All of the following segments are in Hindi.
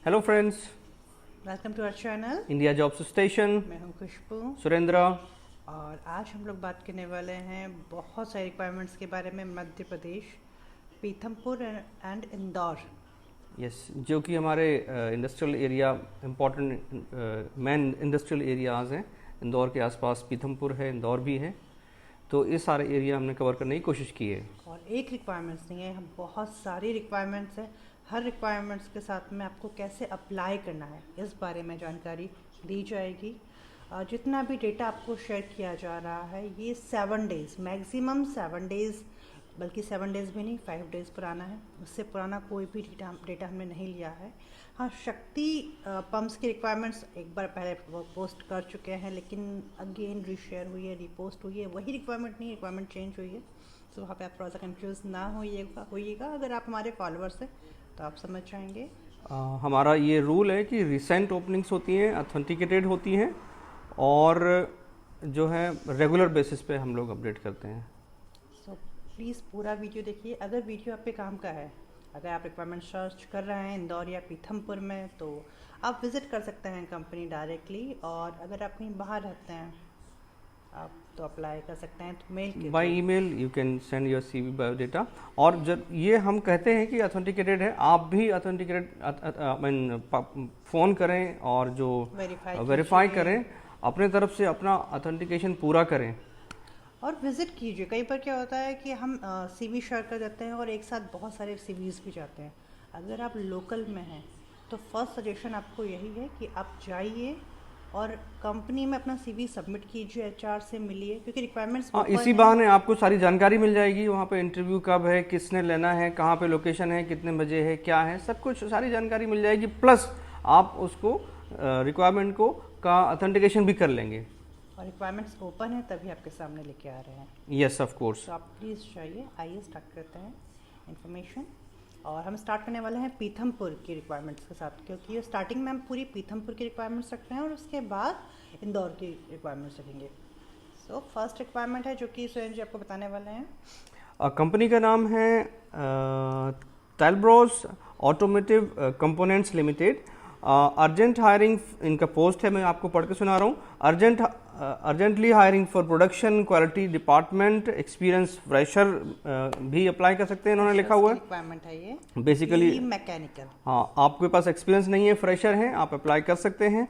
Hello friends, welcome to our channel. India Jobs Station. मैं हूं खुशबू सुरेंद्र। और आज हम लोग बात करने वाले हैं बहुत सारे रिक्वायरमेंट्स के बारे में। मध्य प्रदेश, पीथमपुर एंड इंदौर। यस, जो कि हमारे industrial area important main industrial areas हैं। इंदौर के आसपास पीथमपुर है, इंदौर भी है, तो इस सारे एरिया हमने कवर करने की कोशिश की है। और एक रिक्वायरमेंट्स नहीं है, हम बहुत सारी रिक्वायरमेंट्स हैं। हर रिक्वायरमेंट्स के साथ में आपको कैसे अप्लाई करना है इस बारे में जानकारी दी जाएगी। जितना भी डेटा आपको शेयर किया जा रहा है ये 7 डेज़, मैक्सिमम 7 डेज़, बल्कि 7 डेज़ भी नहीं, 5 डेज़ पुराना है। उससे पुराना कोई भी डेटा हमने नहीं लिया है। हाँ, शक्ति पंप्स की रिक्वायरमेंट्स एक बार पहले पोस्ट कर चुके हैं, लेकिन अगेन रीशेयर हुई है, रीपोस्ट हुई है। वही रिक्वायरमेंट नहीं, रिक्वायरमेंट चेंज हुई है। तो वहाँ पे आप थोड़ा सा कंफ्यूज ना होइएगा। अगर आप हमारे फॉलोअर्स हैं तो आप समझ जाएंगे। हमारा ये रूल है कि रिसेंट ओपनिंग्स होती हैं, ऑथेंटिकेटेड होती हैं और जो है रेगुलर बेसिस पे हम लोग अपडेट करते हैं। सो प्लीज़ पूरा वीडियो देखिए। अगर वीडियो आप पे काम का है, अगर आप रिक्वायरमेंट सर्च कर रहे हैं इंदौर या पीथमपुर में, तो आप विज़िट कर सकते हैं कंपनी डायरेक्टली। और अगर आप कहीं बाहर रहते हैं आप तो अप्लाई कर सकते हैं तो मेल के by email you can send your CV biodata. और जब ये हम कहते हैं कि ऑथेंटिकेटेड है, आप भी ऑथेंटिकेटेड फ़ोन करें और जो वेरीफाई करें, अपने तरफ से अपना ऑथेंटिकेशन पूरा करें और विज़िट कीजिए। कई बार क्या होता है कि हम सीवी शेयर कर देते हैं और एक साथ बहुत सारे सीवीज़ भी जाते हैं। अगर आप लोकल में हैं तो फर्स्ट सजेशन आपको यही है कि आप जाइए और कंपनी में अपना सीवी सबमिट कीजिए, एचआर से मिलिए, क्योंकि रिक्वायरमेंट्स इसी बहाने आपको सारी जानकारी मिल जाएगी। वहाँ पे इंटरव्यू कब है, किसने लेना है, कहाँ पे लोकेशन है, कितने बजे है, क्या है, सब कुछ सारी जानकारी मिल जाएगी। प्लस आप उसको रिक्वायरमेंट को का ऑथेंटिकेशन भी कर लेंगे। और रिक्वायरमेंट्स ओपन है तभी आपके सामने लेके आ रहे हैं। Yes, of course. तो आप प्लीज़ जाइए। आइए स्टार्ट करते हैं इन्फॉर्मेशन। और हम स्टार्ट करने वाले हैं पीथमपुर की रिक्वायरमेंट्स के साथ, क्योंकि स्टार्टिंग में हम पूरी पीथमपुर की रिक्वायरमेंट्स रखते हैं और उसके बाद इंदौर की रिक्वायरमेंट्स रखेंगे। सो फर्स्ट रिक्वायरमेंट है जो कि सुरेंद्र जी आपको बताने वाले हैं। कंपनी का नाम है Talbros automotive components limited. Urgent hiring इनका पोस्ट है, मैं आपको पढ़ के सुना रहा हूँ। Urgently hiring for production quality department, experience fresher भी अप्लाई कर सकते हैं, इन्होंने लिखा हुआ है। रिक्वायरमेंट है ये बेसिकली मैकेनिकल। हाँ, आपके पास एक्सपीरियंस नहीं है, फ्रेशर हैं, आप अप्लाई कर सकते हैं।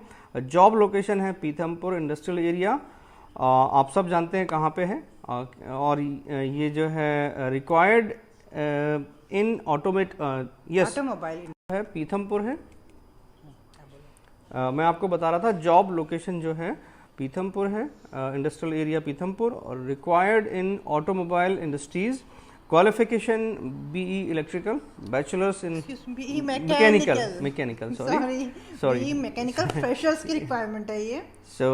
जॉब लोकेशन है पीथमपुर इंडस्ट्रियल एरिया। आप सब जानते हैं कहाँ पे है। और ये जो है रिक्वायर्ड इन ऑटोमोबाइल है, पीथमपुर है। मैं आपको बता रहा था जॉब लोकेशन जो है पीथमपुर है, इंडस्ट्रियल एरिया पीथमपुर। और required in automobile industries, qualification BE electrical, bachelors in mechanical sorry mechanical freshers की रिक्वायरमेंट है ये। So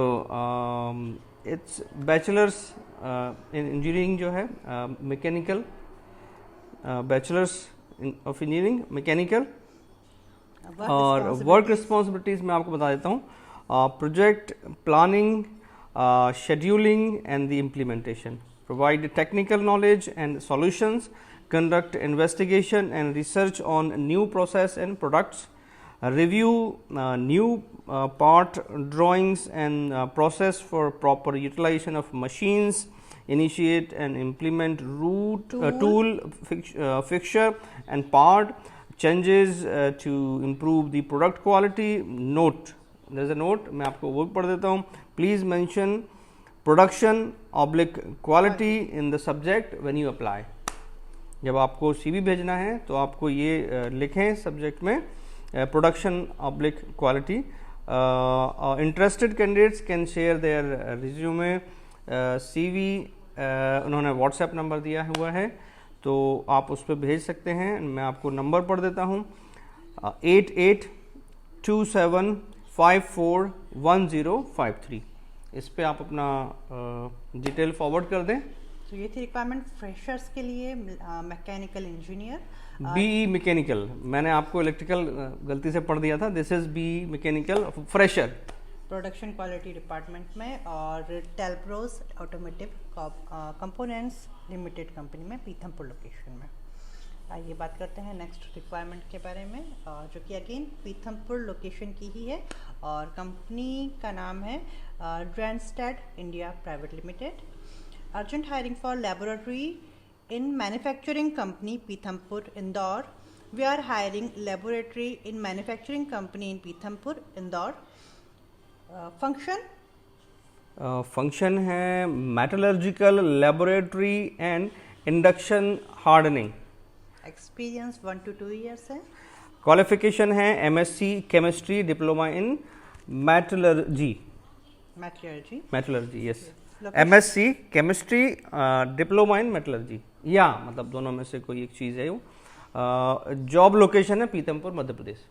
it's bachelors in engineering जो है, mechanical, bachelors of engineering mechanical. और वर्क रिस्पॉन्सिबिलिटीज़ मैं आपको बता देता हूँ। Project planning, scheduling and the implementation, provide technical knowledge and solutions, conduct investigation and research on new process and products, review new part drawings and process for proper utilization of machines, initiate and implement tool fixture and part changes to improve the product quality. Note, there is a note, मैं आपको वो पढ़ देता हूँ। Please mention production / quality in the subject when you apply. जब आपको CV भेजना है तो आपको ये लिखें सब्जेक्ट में production / quality. Interested candidates can share their resume, CV। उन्होंने व्हाट्सएप नंबर दिया हुआ है तो आप उस पर भेज सकते हैं। मैं आपको नंबर पढ़ देता हूँ, 8827541053। इस पे आप अपना डिटेल फॉरवर्ड कर दें। तो ये थी रिक्वायरमेंट फ्रेशर्स के लिए, मैकेनिकल इंजीनियर, बीई मैकेनिकल। मैंने आपको इलेक्ट्रिकल गलती से पढ़ दिया था। This is BE mechanical fresher, production quality department में। और Talbros automotive components limited company में, पीथमपुर लोकेशन में। आइए बात करते हैं नेक्स्ट रिक्वायरमेंट के बारे में, जो कि अगेन पीथमपुर लोकेशन की ही है और कंपनी का नाम है ड्रेंस्टेड India private limited. Urgent hiring for laboratory in manufacturing company Pithampur Indore. We are hiring laboratory in manufacturing company in Pithampur Indore. Function है metallurgical laboratory and induction hardening. Experience 1 to 2 years है। क्वालिफिकेशन है MSc chemistry, diploma in metallurgy. Metallurgy yes, MSc chemistry, diploma in metallurgy, या मतलब दोनों में से कोई एक चीज़ है वो। जॉब लोकेशन है पीथमपुर, मध्य प्रदेश।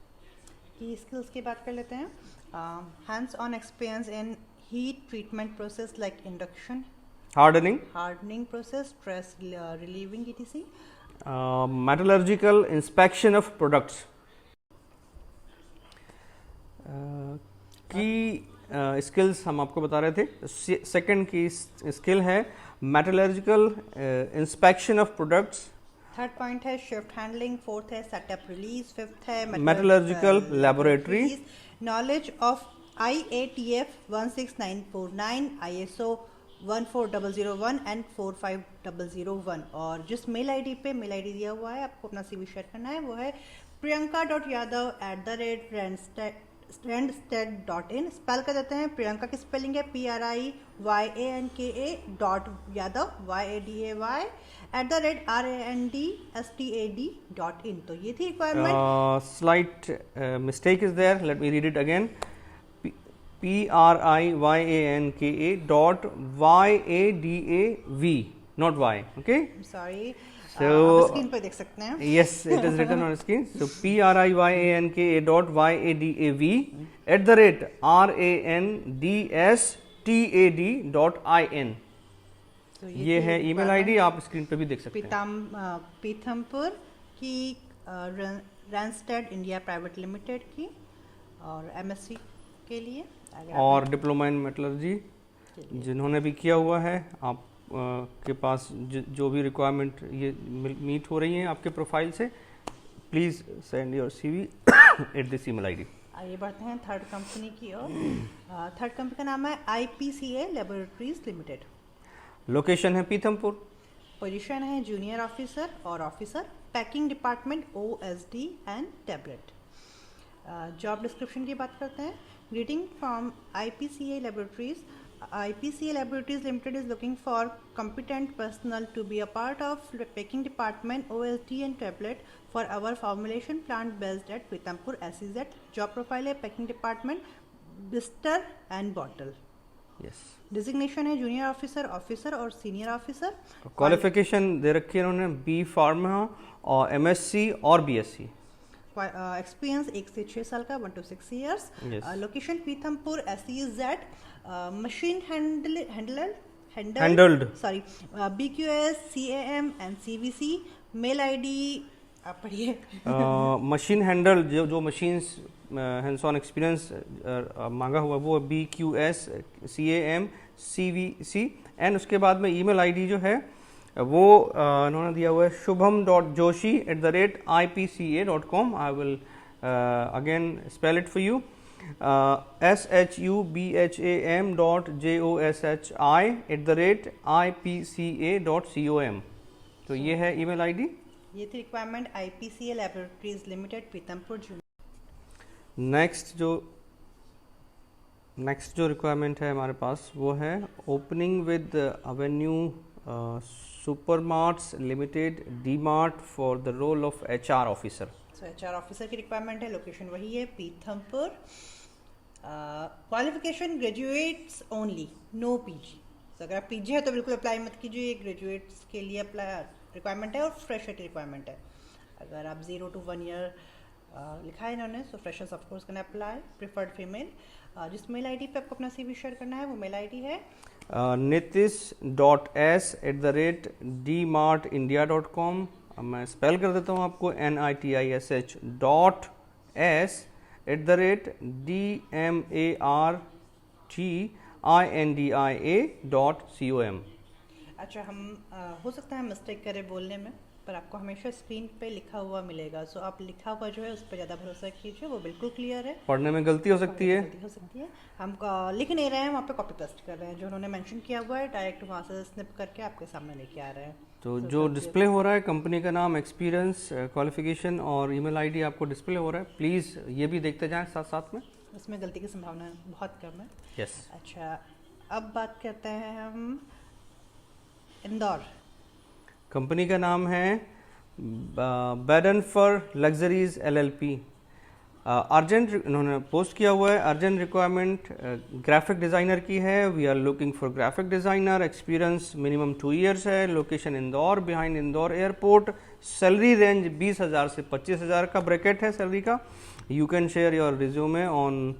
की स्किल्स की बात कर लेते हैं। Hands on experience in heat treatment process like induction hardening process, stress relieving etc. Metallurgical inspection of products की स्किल्स हम आपको बता रहे थे। सेकंड की स्किल है metallurgical inspection of products. Third point है शिफ्ट हैंडलिंग। फोर्थ है सेटअप रिलीज। फिफ्थ है metallurgical laboratory. Knowledge of IATF 16949, ISO 14001 and 45001। और जिस मेल आईडी पे मेल आईडी दिया हुआ है आपको अपना CV शेयर करना है वो है priyanka.yadav@randstad.in। स्पेल कर देते हैं। प्रियंका की स्पेलिंग है PRIYANKA.yadav YADAY@randstad.in। तो ये थी requirement. Slight mistake is there, let me read it again. PRIYANKA.YADAV, not Y, okay? Sorry, so screen पे देख सकते हैं। yes, it is written on screen. So PRIYANKA.YADAV@randstad.in। ये है ईमेल आईडी, आप स्क्रीन पे भी देख सकते हैं। पीथमपुर की रैंस्टेड इंडिया प्राइवेट लिमिटेड की और MSc के लिए और डिप्लोमा इन मेटलर्जी जिन्होंने भी किया हुआ है, आप के पास जो भी रिक्वायरमेंट ये मीट हो रही हैं आपके प्रोफाइल से, please send your CV at this email ID. आइए बढ़ते हैं थर्ड कंपनी की ओर। थर्ड कंपनी का नाम है IPCA लेबोरेटरीज लिमिटेड। लोकेशन है पीथमपुर। पोजीशन है जूनियर ऑफिसर और officer, packing department OSD and tablet. Job description की बात करते हैं। Greeting from IPCA Laboratories. IPCA Laboratories Limited is looking for competent personnel to be a part of the packing department OSD and tablet for our formulation plant based at Pitampur SEZ. Job profile है packing department, blister and bottle. Yes. Designation है जूनियर ऑफिसर, ऑफिसर और सीनियर ऑफिसर। क्वालिफिकेशन दे रखी है उन्होंने B फार्मा और MSc और BSc। एक्सपीरियंस 1 से 6 साल का, 1 to 6 years। Location Pithampur SEZ। Machine handled sorry BQS CAM एंड CVC। मेल आईडी आप पढ़िए। मशीन हैंडल जो मशीन्स हैंड्स ऑन एक्सपीरियंस मांगा हुआ वो BQS CAM CVC। एंड उसके बाद में ईमेल आईडी जो है वो उन्होंने दिया हुआ है shubham.joshi@ipca.com। I will again spell it for you, shubham.joshi@ipca.com। तो ये है ईमेल आईडी। ये थी requirement IPCA Laboratories Limited Pithampur. Next जो रिक्वायरमेंट है हमारे पास वो है opening with Avenue Supermarts Limited DMart for the role of HR officer. So HR officer की रिक्वायरमेंट है। लोकेशन वही है Pithampur. Qualification graduates only, no PG। तो अगर आप PG है तो बिल्कुल अप्लाई मत कीजिए, ग्रेजुएट्स के लिए अप्लाई रिक्वायरमेंट है और फ्रेशर की रिक्वायरमेंट है। अगर आप 0 to 1 year लिखा है इन्होंने, सो freshers of course can apply. Preferred female. जिस मेल आईडी पे आपको अपना CV शेयर करना है वो मेल आईडी है nitis.s@dmartindia.com। मैं स्पेल कर देता हूँ आपको NITISH.S@DMARTINDIA.com। अच्छा, हम हो सकता है मिस्टेक करें बोलने में, पर आपको हमेशा स्क्रीन पे लिखा हुआ मिलेगा, सो आप लिखा हुआ जो है उस पर ज़्यादा भरोसा कीजिए, वो बिल्कुल क्लियर है। पढ़ने में गलती हो सकती है। गलती हो सकती है, हम लिख नहीं रहे हैं, वहाँ पे कॉपी पेस्ट कर रहे हैं, जो उन्होंने मेंशन किया हुआ है डायरेक्ट वहाँ से स्निप करके आपके सामने लेके आ रहे हैं। तो जो डिस्प्ले हो रहा है कंपनी का नाम, एक्सपीरियंस, क्वालिफिकेशन और ईमेल आईडी आपको डिस्प्ले हो रहा है, प्लीज़ ये भी देखते जाएं साथ साथ में। इसमें गलती की संभावना बहुत कम है। यस। अच्छा, अब बात करते हैं हम इंदौर। कंपनी का नाम है बैडन फॉर लग्जरीज LLP। अर्जेंट इन्होंने पोस्ट किया हुआ है, अर्जेंट रिक्वायरमेंट ग्राफिक डिज़ाइनर की है। We are looking for graphic designer, experience minimum 2 years है, location Indore behind Indore airport, salary range 20,000 से 25,000 का ब्रैकेट है सैलरी का। You can share your resume on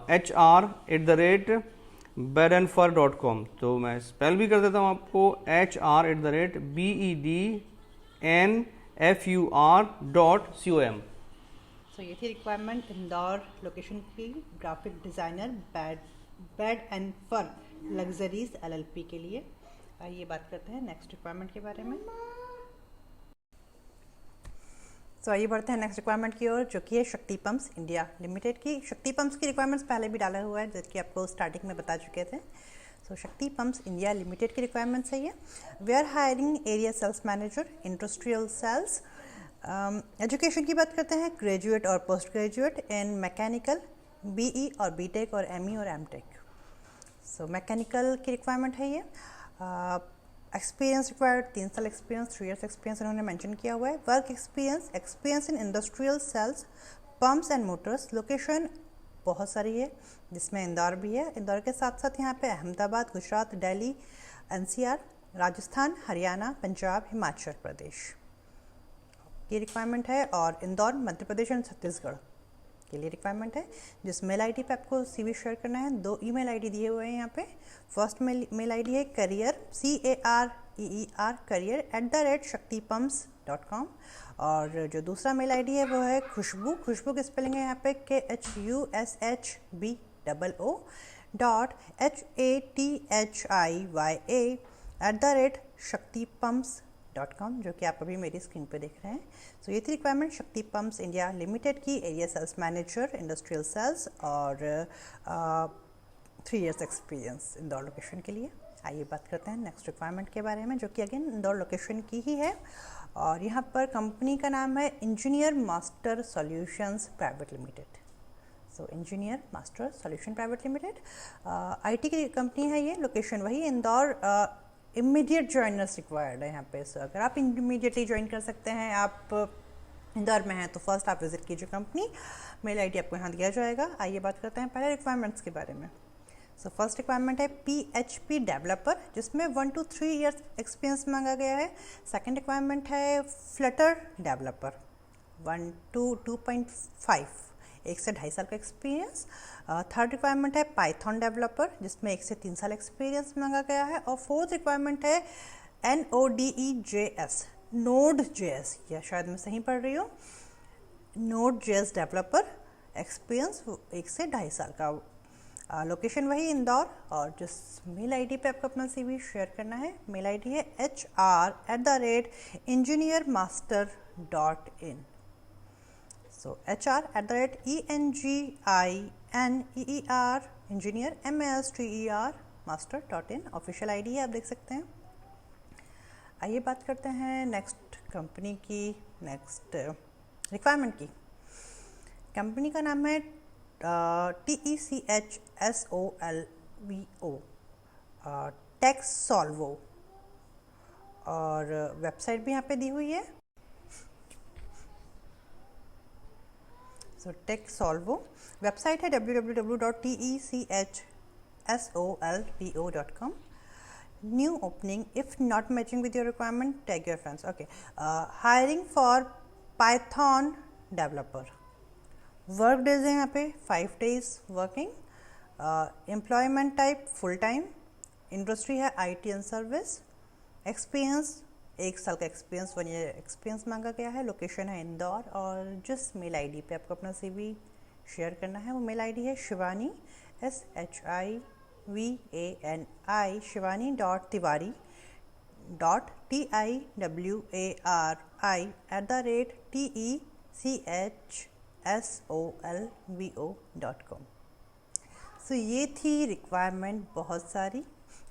hr@bedanfur.com। तो मैं स्पेल भी कर देता हूँ आपको, hr@bedanfur.com। सो ये थी रिक्वायरमेंट इंदौर लोकेशन की, graphic designer bed and fur luxuries LLP के लिए। आइए बात करते हैं नेक्स्ट रिक्वायरमेंट के बारे में। तो आइए बढ़ते हैं नेक्स्ट रिक्वायरमेंट की ओर, जो कि है शक्ति पंप्स इंडिया लिमिटेड की। शक्ति पंप्स की रिक्वायरमेंट्स पहले भी डाला हुआ है, जबकि आपको स्टार्टिंग में बता चुके थे। So Shakti pumps India limited की रिक्वायरमेंट्स है ये। We are hiring area sales manager industrial sales. Education की बात करते हैं, ग्रेजुएट और post graduate in mechanical, BE और BTech और ME और MTech। सो मैकेनिकल की रिक्वायरमेंट है ये। एक्सपीरियंस रिक्वायर्ड 3 साल एक्सपीरियंस, 3 ईयर्स एक्सपीरियंस इन्होंने मेंशन किया हुआ है। Work experience in industrial sales, pumps and motors. Location बहुत सारी है, जिसमें इंदौर भी है। इंदौर के साथ साथ यहाँ पे अहमदाबाद, गुजरात, दिल्ली, NCR, राजस्थान, हरियाणा, पंजाब, हिमाचल प्रदेश की रिक्वायरमेंट है। और इंदौर मध्य प्रदेश एंड छत्तीसगढ़ के लिए रिक्वायरमेंट है। जिस मेल आईडी पे आपको CV शेयर करना है, 2 ईमेल आईडी दिए हुए हैं यहाँ पे। फर्स्ट मेल आईडी है career career@shaktipumps.com, और जो दूसरा मेल आईडी है वो है खुशबू की स्पेलिंग है यहाँ पे KHUSHBOO.HATHIYA@shaktipumps.com, जो कि आप अभी मेरी स्क्रीन पे देख रहे हैं। सो ये थी requirement Shakti pumps India limited की, area sales manager industrial sales और 3 ईयर्स एक्सपीरियंस इंदौर लोकेशन के लिए। आइए बात करते हैं नेक्स्ट रिक्वायरमेंट के बारे में, जो कि अगेन इंदौर लोकेशन की ही है। और यहाँ पर कंपनी का नाम है engineer master solutions private limited. So engineer master solution private limited IT की कंपनी है ये। लोकेशन वही इंदौर। इमीडिएट ज्वाइनर्स रिक्वायर्ड है यहाँ पे। सो अगर आप इमीडिएटली ज्वाइन कर सकते हैं, आप इंदौर में हैं, तो फर्स्ट आप विजिट कीजिए कंपनी। मेल आईडी आपको यहाँ दिया जाएगा। आइए बात करते हैं पहले रिक्वायरमेंट्स के बारे में। सो फर्स्ट रिक्वायरमेंट है PHP डेवलपर, जिसमें 1 to 3 ईयर्स एक्सपीरियंस मांगा गया है। सेकेंड रिक्वायरमेंट है फ्लटर डेवलपर, 1 to 2.5, 1 से 2.5 साल का एक्सपीरियंस। थर्ड रिक्वायरमेंट है पाइथन डेवलपर, जिसमें 1 से 3 साल एक्सपीरियंस मांगा गया है। और फोर्थ रिक्वायरमेंट है NODE.js, Node.js, या शायद मैं सही पढ़ रही हूँ, Node.js डेवलपर, एक्सपीरियंस 1 से 2.5 साल का। लोकेशन वही इंदौर। और जिस मेल आईडी पे आपको अपना CV शेयर करना है, मेल आईडी है HR@engineermaster.in। सो HR@ENGINEER engineer MASTER master.in official ID है, आप देख सकते हैं। आइए बात करते हैं नेक्स्ट कंपनी की, नेक्स्ट रिक्वायरमेंट की। कंपनी का नाम है TECHSOLVO, टेक्सोल्वो, और वेबसाइट भी यहाँ पे दी हुई है। सो टेक्सोल्वो वेबसाइट है www.techsolvo.com। New opening, if not matching with your requirement tag your friends. Okay, hiring for Python developer. Work days है यहाँ पे 5 days working. Employment type full time. Industry है IT एंड सर्विस। एक्सपीरियंस 1 साल का एक्सपीरियंस, 1 ईयर एक्सपीरियंस मांगा गया है। लोकेशन है इंदौर। और जिस मेल आईडी पे आपको अपना CV शेयर करना है, वो मेल आईडी है शिवानी SHIVANI शिवानी.tiwari www.tiwari@techsolvo.com। सो ये थी रिक्वायरमेंट बहुत सारी,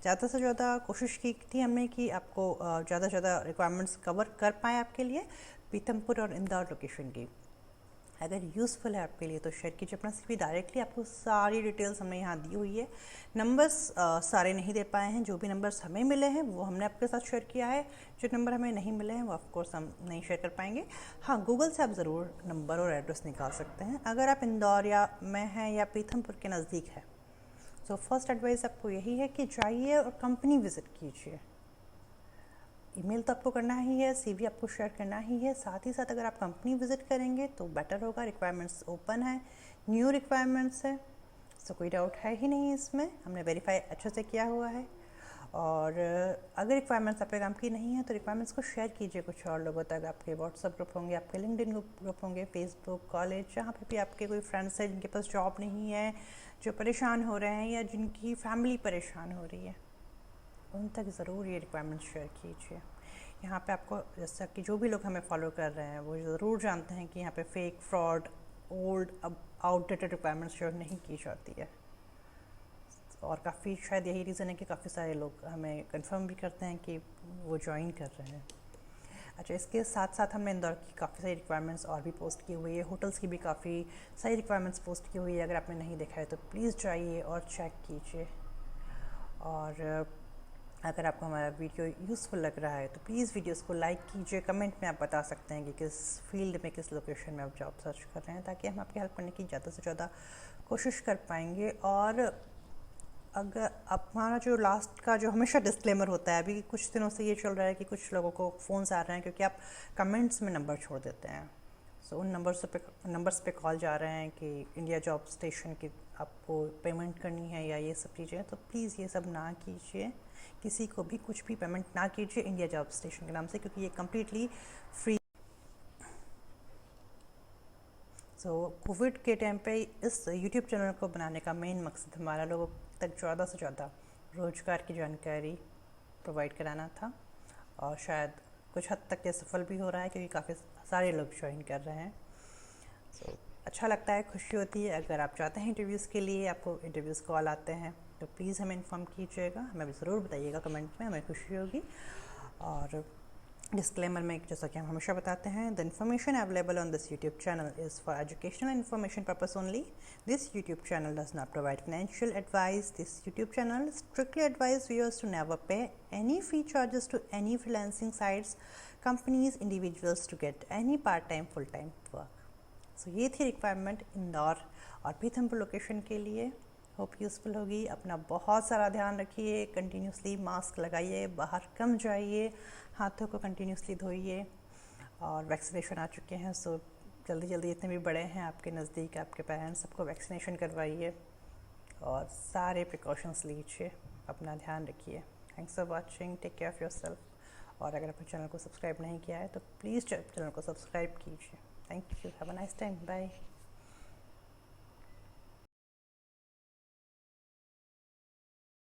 ज़्यादा से ज़्यादा कोशिश की थी हमने कि आपको ज़्यादा से ज़्यादा रिक्वायरमेंट्स कवर कर पाएँ आपके लिए, पीथमपुर और इंदौर लोकेशन की। अगर यूज़फुल है आपके लिए तो शेयर कीजिए अपना CV। डायरेक्टली आपको सारी डिटेल्स हमने यहाँ दी हुई है। नंबर्स सारे नहीं दे पाए हैं, जो भी नंबर्स हमें मिले हैं वो हमने आपके साथ शेयर किया है। जो नंबर हमें नहीं मिले हैं वो ऑफकोर्स हम नहीं शेयर कर पाएंगे। हाँ, गूगल से आप ज़रूर नंबर और एड्रेस निकाल सकते हैं अगर आप इंदौर या में हैं या पीथमपुर के नज़दीक है। सो फर्स्ट एडवाइस आपको यही है कि जाइए और कंपनी विज़िट कीजिए। ईमेल तो आपको करना ही है, CV आपको शेयर करना ही है, साथ ही साथ अगर आप कंपनी विज़िट करेंगे तो बेटर होगा। रिक्वायरमेंट्स ओपन है, न्यू रिक्वायरमेंट्स है, सो कोई डाउट है ही नहीं इसमें, हमने वेरीफाई अच्छे से किया हुआ है। और अगर रिक्वायरमेंट्स आपके काम की नहीं है तो रिक्वायरमेंट्स को शेयर कीजिए कुछ और लोगों तक। आपके व्हाट्सएप ग्रुप होंगे, आपके लिंक्डइन ग्रुप होंगे, फेसबुक, कॉलेज, जहाँ पे भी आपके कोई फ्रेंड्स हैं जिनके पास जॉब नहीं है, जो परेशान हो रहे हैं या जिनकी फैमिली परेशान हो रही है, उन तक ज़रूर ये रिक्वायरमेंट शेयर कीजिए। यहाँ पे आपको, जैसा कि जो भी लोग हमें फॉलो कर रहे हैं वो ज़रूर जानते हैं कि यहाँ पे फेक, फ्रॉड, ओल्ड, अब आउटडेटेड रिक्वायरमेंट्स शेयर नहीं की जाती है। और काफ़ी शायद यही रीज़न है कि काफ़ी सारे लोग हमें कंफर्म भी करते हैं कि वो ज्वाइन कर रहे हैं। अच्छा, इसके साथ साथ हमने इंदौर की काफ़ी सारी रिक्वायरमेंट्स और भी पोस्ट की हुई है, होटल्स की भी काफ़ी सारी रिक्वायरमेंट्स पोस्ट की हुई है। अगर आपने नहीं देखा है तो प्लीज़ जाइए और चेक कीजिए। और अगर आपको हमारा वीडियो यूज़फुल लग रहा है तो प्लीज़ वीडियोस को लाइक कीजिए। कमेंट में आप बता सकते हैं कि किस फील्ड में, किस लोकेशन में आप जॉब सर्च कर रहे हैं, ताकि हम आपकी हेल्प करने की ज़्यादा से ज़्यादा कोशिश कर पाएंगे। और अगर हमारा जो लास्ट का जो हमेशा डिस्क्लेमर होता है, अभी कुछ दिनों से ये चल रहा है कि कुछ लोगों को फ़ोन्स आ रहे हैं क्योंकि आप कमेंट्स में नंबर छोड़ देते हैं। सो उन नंबर्स पे कॉल जा रहे हैं कि इंडिया जॉब स्टेशन की आपको पेमेंट करनी है या ये सब चीज़ें। तो प्लीज़ ये सब ना कीजिए, किसी को भी कुछ भी पेमेंट ना कीजिए इंडिया जॉब स्टेशन के नाम से, क्योंकि ये कम्प्लीटली फ्री। सो कोविड के टाइम पे इस यूट्यूब चैनल को बनाने का मेन मकसद हमारा लोगों तक ज़्यादा से ज़्यादा रोज़गार की जानकारी प्रोवाइड कराना था, और शायद कुछ हद तक ये सफल भी हो रहा है क्योंकि काफ़ी सारे लोग ज्वाइन कर रहे हैं। सो अच्छा लगता है, खुशी होती है। अगर आप चाहते हैं इंटरव्यूज़ के लिए, आपको इंटरव्यूज़ कॉल आते हैं, तो प्लीज़ हमें इन्फॉर्म कीजिएगा, हमें ज़रूर बताइएगा कमेंट में, हमें खुशी होगी। और डिस्क्लेमर में जैसा कि हम हमेशा बताते हैं, the information available on this YouTube channel is for educational information purpose only. This YouTube channel does not provide financial advice. This YouTube channel strictly advise viewers to never pay any fee charges to any freelancing sites, companies, individuals to get any part-time, full-time work. सो ये थी रिक्वायरमेंट इंदौर और पीथमपुर लोकेशन के लिए। होप यूज़फुल होगी। अपना बहुत सारा ध्यान रखिए, कंटिन्यूसली मास्क लगाइए, बाहर कम जाइए, हाथों को कंटिन्यूसली धोइए। और वैक्सीनेशन आ चुके हैं, सो जल्दी जल्दी जितने भी बड़े हैं आपके नज़दीक, आपके पेरेंट्स, सबको वैक्सीनेशन करवाइए और सारे प्रिकॉशंस लीजिए। अपना ध्यान रखिए। Thanks for watching, take care of yourself. और अगर आपने चैनल को सब्सक्राइब नहीं किया है तो प्लीज़ चैनल को सब्सक्राइब कीजिए। Thank you, have a nice time, bye.